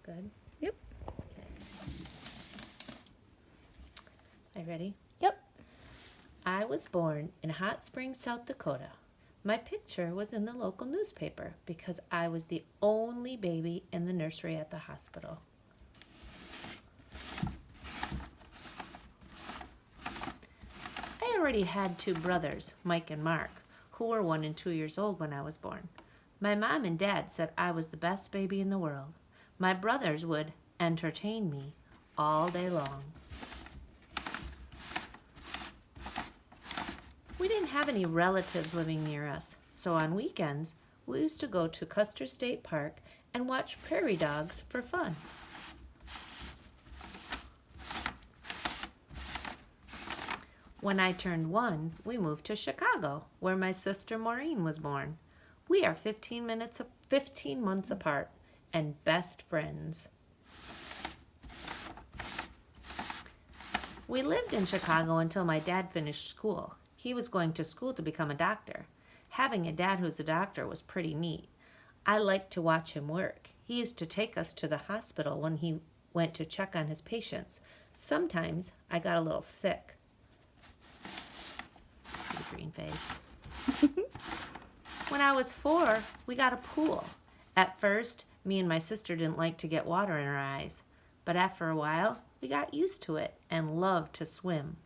Good. Yep. Okay. Are you ready? Yep. I was born in Hot Springs, South Dakota. My picture was in the local newspaper because I was the only baby in the nursery at the hospital. I already had two brothers, Mike and Mark, who were 1 and 2 years old when I was born. My mom and dad said I was the best baby in the world. My brothers would entertain me all day long. We didn't have any relatives living near us, so on weekends we used to go to Custer State Park and watch prairie dogs for fun. When I turned 1, we moved to Chicago, where my sister Maureen was born. We are 15 months apart and best friends. We lived in Chicago until my dad finished school. He was going to school to become a doctor. Having a dad who's a doctor was pretty neat. I liked to watch him work. He used to take us to the hospital when he went to check on his patients. Sometimes I got a little sick. Green face. When I was 4, we got a pool. At first, me and my sister didn't like to get water in our eyes, but after a while, we got used to it and loved to swim.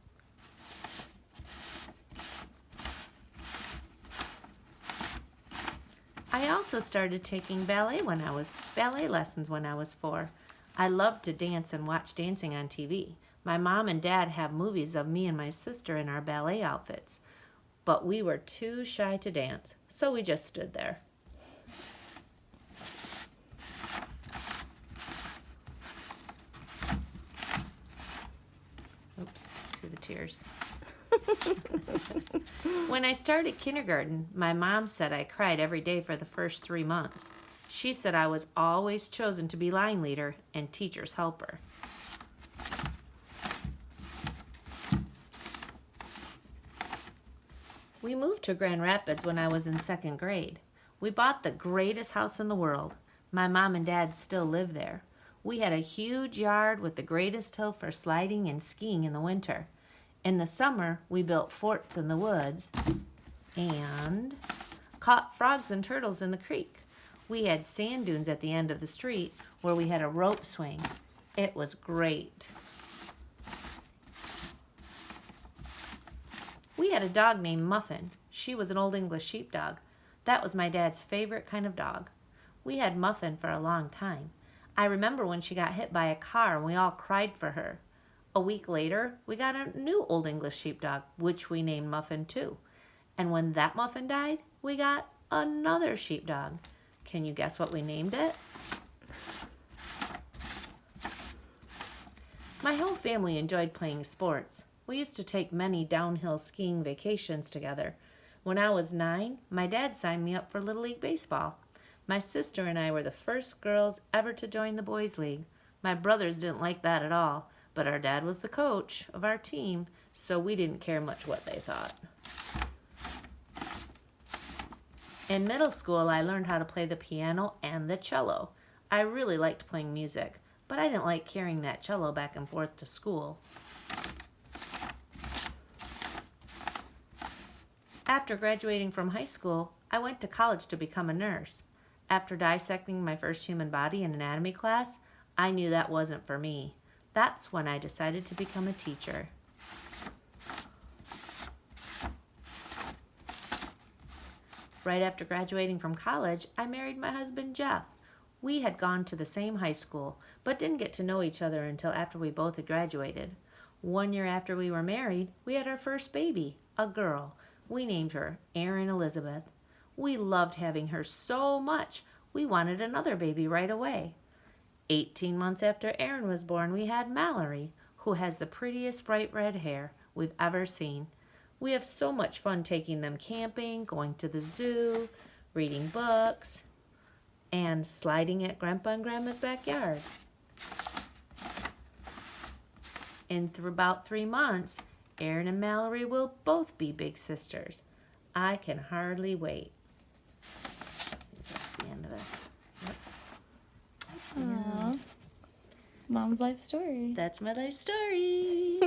I also started taking ballet lessons when I was 4. I loved to dance and watch dancing on TV. My mom and dad have movies of me and my sister in our ballet outfits, but we were too shy to dance, so we just stood there. Oops, see the tears. When I started kindergarten, my mom said I cried every day for the first 3 months. She said I was always chosen to be line leader and teacher's helper. We moved to Grand Rapids when I was in 2nd grade. We bought the greatest house in the world. My mom and dad still live there. We had a huge yard with the greatest hill for sliding and skiing in the winter. In the summer, we built forts in the woods and caught frogs and turtles in the creek. We had sand dunes at the end of the street where we had a rope swing. It was great. We had a dog named Muffin. She was an Old English sheepdog. That was my dad's favorite kind of dog. We had Muffin for a long time. I remember when she got hit by a car and we all cried for her. A week later, we got a new Old English sheepdog, which we named Muffin too. And when that Muffin died, we got another sheepdog. Can you guess what we named it? My whole family enjoyed playing sports. We used to take many downhill skiing vacations together. When I was 9, my dad signed me up for Little League Baseball. My sister and I were the first girls ever to join the boys' league. My brothers didn't like that at all, but our dad was the coach of our team, so we didn't care much what they thought. In middle school, I learned how to play the piano and the cello. I really liked playing music, but I didn't like carrying that cello back and forth to school. After graduating from high school, I went to college to become a nurse. After dissecting my first human body in anatomy class, I knew that wasn't for me. That's when I decided to become a teacher. Right after graduating from college, I married my husband, Jeff. We had gone to the same high school, but didn't get to know each other until after we both had graduated. 1 year after we were married, we had our first baby, a girl. We named her Erin Elizabeth. We loved having her so much, we wanted another baby right away. 18 months after Erin was born, we had Mallory, who has the prettiest bright red hair we've ever seen. We have so much fun taking them camping, going to the zoo, reading books, and sliding at Grandpa and Grandma's backyard. In about 3 months, Erin and Mallory will both be big sisters. I can hardly wait. That's the end of it. Yep. That's the end. Mom's life story. That's my life story.